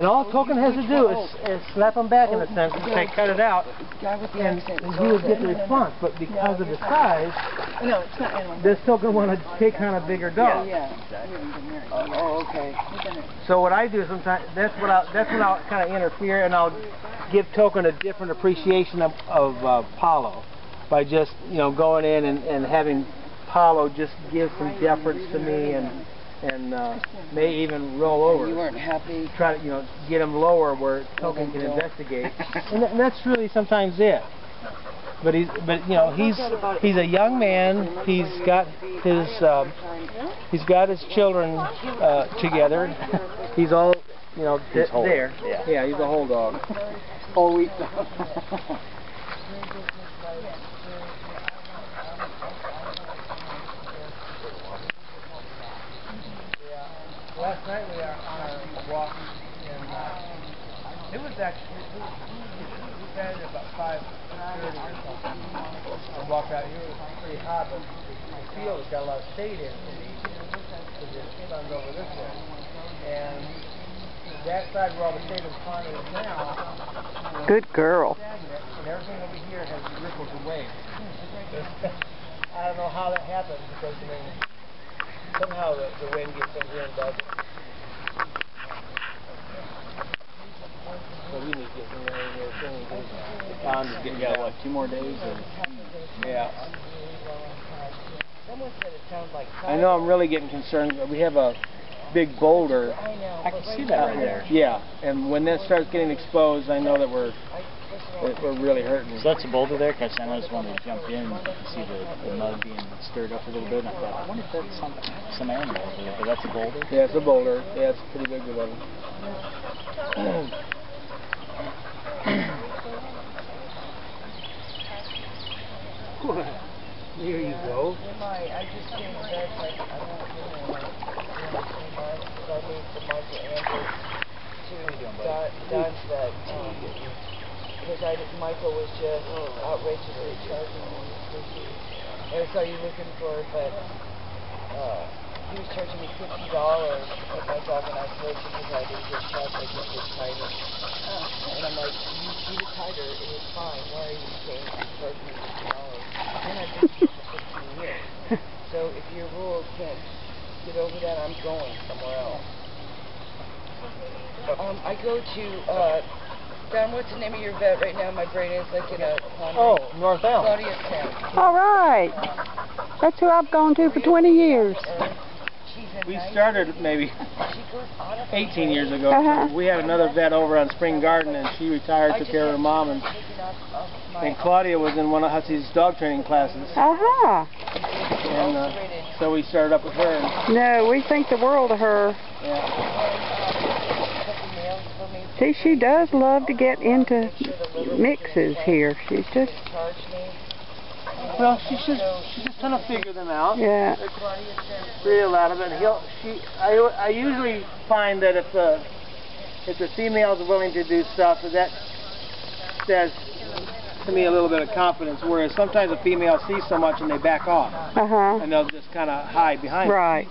And all Token has to do is slap him back in a sense and say, cut it out, and he would get the response. But because of the size, this Token wanted to take on a bigger dog. Oh, okay. So what I do sometimes, that's when I'll kind of interfere, and I'll give Token a different appreciation of Paulo by just going in and having Paulo just give some deference to me and may even roll over. You weren't happy? Try to, get him lower where Token can investigate. And that's really sometimes it. But he's a young man. He's got his children together. He's all, He's whole. there. Yeah, he's a whole dog. Whole week. Last night we were on our walk, and it was actually, we got it about 5:30 or something. I walked out here, it was pretty hot, but the field has got a lot of shade in it, because the sun's over this way. And that side where all the shade is pond is now, good girl. and everything over here has ripples and waves. I don't know how that happens, because somehow the wind gets in here and does it. So we need to get in there the pond is getting Yeah, what, 2 more days? Yeah. Someone said it sounded like I know I'm really getting concerned. We have a big boulder. I know. I can see that right there. Yeah, and when that starts getting exposed, I know that we're really hurting. So that's a boulder there, because I noticed when we jumped in, you can see the mud being stirred up a little bit, and I thought, I wonder if that's some animal over there, but that's a boulder? Yeah, it's a boulder. Yeah, it's a pretty big one. Here you go. I just came to bed, like, I don't know, because I made the Michael Andrews to dodge that, because Michael was just outrageously charging me. I saw you looking for it, but he was charging me $50 to put my dog in isolation because I didn't get shots, I just did tighter. And I'm like, you treat it tighter, it was fine. Why are you charging me $50? And I've been here for 15 years. So if your rules can't get over that, I'm going somewhere else. I go to, Don, what's the name of your vet right now? My brain is like in a... North Elm. Claudia Town. All right. That's who I've gone to for 20 years. We started maybe 18 years ago. Uh-huh. We had another vet over on Spring Garden, and she retired, took care of her mom, and Claudia was in one of Hussey's dog training classes. Uh-huh. And so we started up with her. And, No, we think the world of her. yeah. See, she does love to get into mixes here. She's just... Well, she's just trying to figure them out. Yeah. Pretty a lot of it. I usually find that if the female is willing to do stuff, that says to me a little bit of confidence. Whereas sometimes a female sees so much and they back off, Uh-huh. and they'll just kind of hide behind it. Right.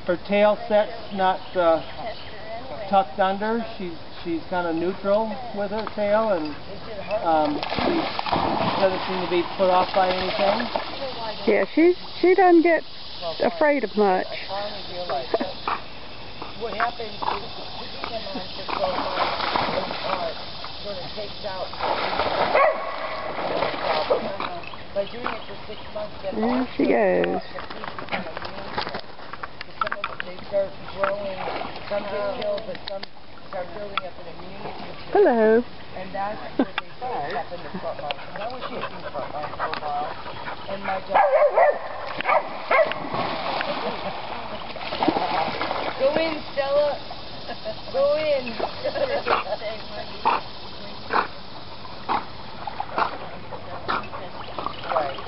Her tail set's not tucked under. She's kind of neutral with her tail, and she doesn't seem to be put off by anything. Yeah, she doesn't get afraid of much. What happens is, come on for 12 months, sort of takes out by doing it for 6 months, then There she goes. some of them, they start growing, some get killed, but some start building up an immunity. Hello. And that's what they say happened to Frontline. And I was using Frontline for a while, and my dog... Go in, Stella! Go in! Right.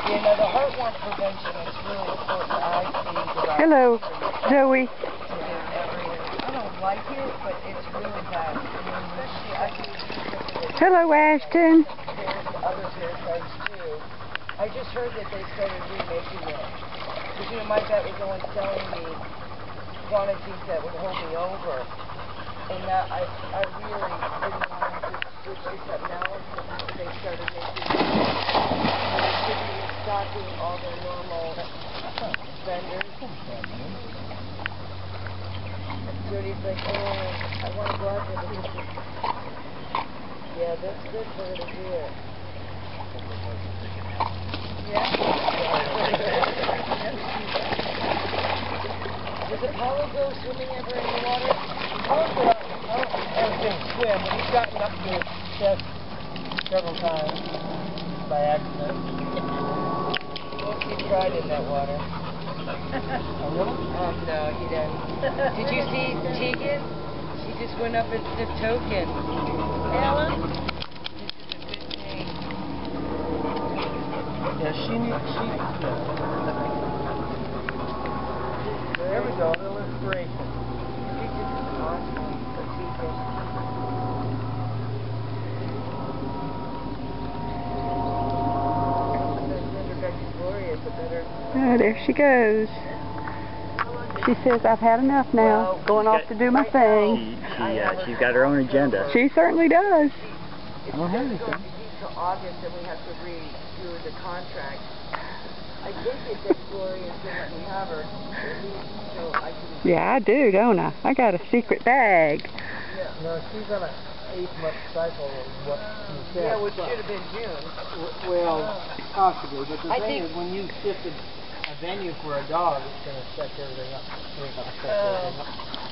You know, the heartworm prevention is really important, I think. Hello, Zoe. I don't like it, but it's really bad. Especially, I do. Hello, Ashton. There's other parasites too. I just heard that they started remaking it. Because, you know, my vet was the one telling me quantities that would hold me over. And that I really didn't want to switch to something else until they started making stocking all their normal vendors. Jody's like, oh, I want to go out there, but this is... Yeah, that's good for her to do it. Yeah. Does Apollo go swimming ever in the water? I don't ever see him swim, but he's gotten up to his chest several times by accident. Well, he tried in that water. Oh, really? No, he didn't. Did you see Tegan? She just went up and sniffed Token. Ella? This is a good thing. Yeah, there we go, a little inspiration. She's just awesome for Tegan. Oh, there she goes. She says, I've had enough now. Going off to do my thing. She's got her own agenda. She certainly does. I don't have anything. Until August, and we have to redo the contract. I think it said Gloria still let me have her, at least so I can... Yeah, I do, don't I? I got a secret bag. Yeah. No, she's on an 8-month cycle of what she said. Yeah, which should have been June. Well, possibly, but the I thing think- is, when you shifted a venue for a dog, it's going to set everything up.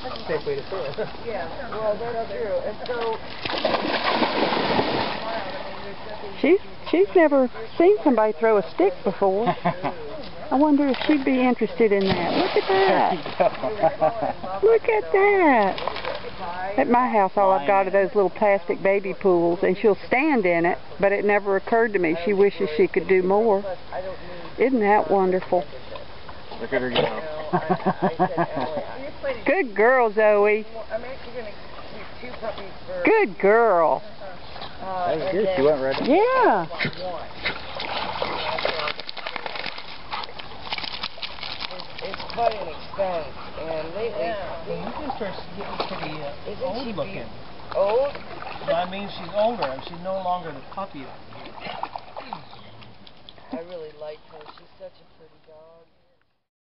That's a safe way to say it. Yeah, well, that's true. And so... She's never seen somebody throw a stick before. I wonder if she'd be interested in that. Look at that. Look at that. At my house, all I've got are those little plastic baby pools, and she'll stand in it, but it never occurred to me she wishes she could do more. Isn't that wonderful? Look at her go. Good girl, Zoe. I'm actually going to keep 2 puppies for... Good girl. That was good. She went right in. Yeah. It's quite an expense, and lately... You can start getting pretty old looking. Old? That means she's older, and she's no longer the puppy. I really like her. She's such a pretty dog.